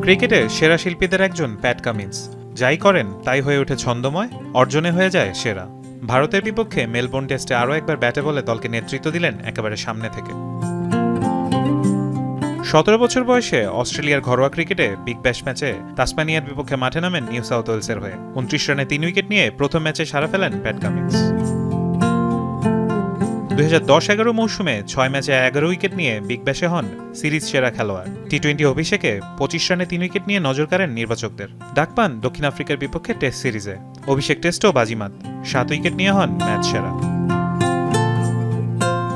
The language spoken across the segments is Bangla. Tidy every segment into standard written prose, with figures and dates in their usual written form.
ক্রিকেটে সেরা শিল্পীদের একজন প্যাট কামিন্স। যাই করেন তাই হয়ে ওঠে ছন্দময়, অর্জনে হয়ে যায় সেরা। ভারতের বিপক্ষে মেলবোর্ন টেস্টে আরও একবার ব্যাটে বলে দলকে নেতৃত্ব দিলেন একেবারে সামনে থেকে। 17 বছর বয়সে অস্ট্রেলিয়ার ঘরোয়া ক্রিকেটে বিগ ব্যাশ ম্যাচে তাসমানিয়ার বিপক্ষে মাঠে নামেন নিউ সাউথ ওয়েলসের হয়ে। 29 রানে 3 উইকেট নিয়ে প্রথম ম্যাচে সাড়া ফেলেন প্যাট কামিন্স। 2010-11 মৌসুমে 6 ম্যাচে 11 উইকেট নিয়ে বিগ ব্যাশে হন সিরিজ সেরা খেলোয়াড়। টি-20 অভিষেকে 25 রানে 3 উইকেট নিয়ে নজর কাড়েন নির্বাচকদের। ডাক পান দক্ষিণ আফ্রিকার বিপক্ষে টেস্ট সিরিজে, অভিষেক টেস্টও বাজিমাত, 7 উইকেট নিয়ে হন ম্যাচ সেরা।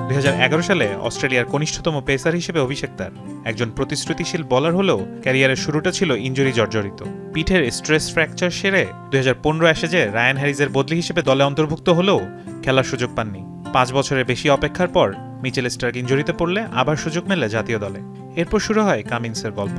2011 সালে অস্ট্রেলিয়ার কনিষ্ঠতম পেসার হিসেবে অভিষেক তার। একজন প্রতিশ্রুতিশীল বোলার হলেও ক্যারিয়ারের শুরুটা ছিল ইনজুরি জর্জরিত। পিঠের স্ট্রেস ফ্র্যাকচার সেরে 2015 অ্যাশেজে রায়ান হ্যারিসের বদলি হিসেবে দলে অন্তর্ভুক্ত হলেও খেলার সুযোগ পাননি। 5 বছরের বেশি অপেক্ষার পর মিচেল স্টার্ক ইনজুরিতে পড়লে আবার সুযোগ মেলে জাতীয় দলে। এরপর শুরু হয় কামিন্সের গল্প।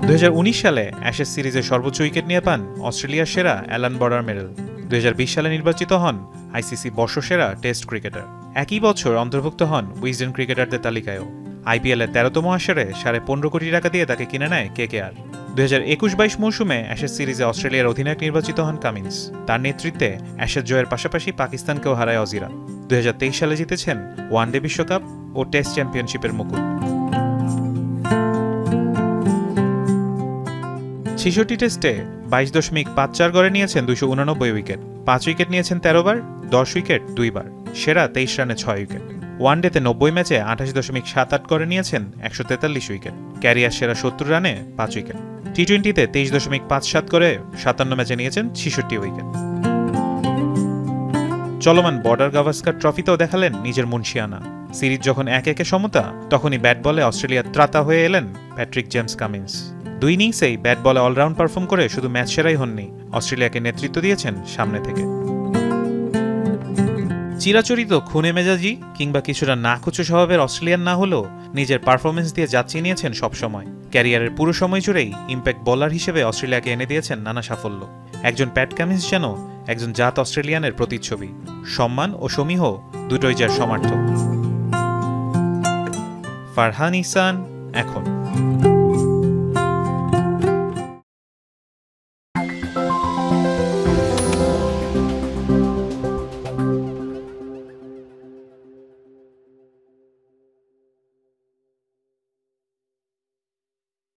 2019 সালে অ্যাশেজ সিরিজে সর্বোচ্চ উইকেট নিয়ে পান অস্ট্রেলিয়ার সেরা অ্যালান বর্ডার মেডেল। 2020 সালে নির্বাচিত হন আইসিসি বর্ষসেরা টেস্ট ক্রিকেটার। একই বছর অন্তর্ভুক্ত হন উইজডেন ক্রিকেটারদের তালিকায়ও। আইপিএলের 13তম আসরে 15.5 কোটি টাকা দিয়ে তাকে কিনে নেয় কেকেআর। 2021-22 মৌসুমে অ্যাশেজ সিরিজে অস্ট্রেলিয়ার অধিনায়ক নির্বাচিত হন কামিন্স। তার নেতৃত্বে অ্যাশেজ জয়ের পাশাপাশি পাকিস্তানকেও হারায় অজিরা। 2023 সালে জিতেছেন ওয়ানডে বিশ্বকাপ ও টেস্ট চ্যাম্পিয়নশিপের মুকুট। 66 টেস্টে 22.54 গড়ে নিয়েছেন 289 উইকেট, 5 উইকেট নিয়েছেন 13 বার, 10 উইকেট 2 বার, সেরা 23 রানে 6 উইকেট। ওয়ানডেতে 90 ম্যাচে 28.78 গড়ে নিয়েছেন 143 উইকেট, ক্যারিয়ার সেরা 70 রানে 5 উইকেট। টি-20তে 23.57 করে 57 ম্যাচে নিয়েছেন 66 উইকেট। চলমান বর্ডার গাভাস্কার ট্রফিতেও দেখালেন নিজের মুনশিয়ানা। সিরিজ যখন 1-1 সমতা, তখনই ব্যাট বলে অস্ট্রেলিয়ার ত্রাতা হয়ে এলেন প্যাট্রিক জেমস কামিন্স। 2 ইনিংসেই ব্যাট বলে অলরাউন্ড পারফর্ম করে শুধু ম্যাচ সেরাই হননি, অস্ট্রেলিয়াকে নেতৃত্ব দিয়েছেন সামনে থেকে। চিরাচরিত খুনে মেজাজি কিংবা কিছুটা নাকুচো স্বভাবের অস্ট্রেলিয়ান না হলেও নিজের পারফরমেন্স দিয়ে যাচ্ছিয়ে নিয়েছেন সবসময়। ক্যারিয়ারের পুরো সময় জুড়েই ইম্প্যাক্ট বোলার হিসেবে অস্ট্রেলিয়াকে এনে দিয়েছেন নানা সাফল্য। একজন প্যাট কামিন্স যেন একজন জাত অস্ট্রেলিয়ানের প্রতিচ্ছবি, সম্মান ও সমীহ দুটোই যার সমার্থক। ফারহান ইহসান এখন।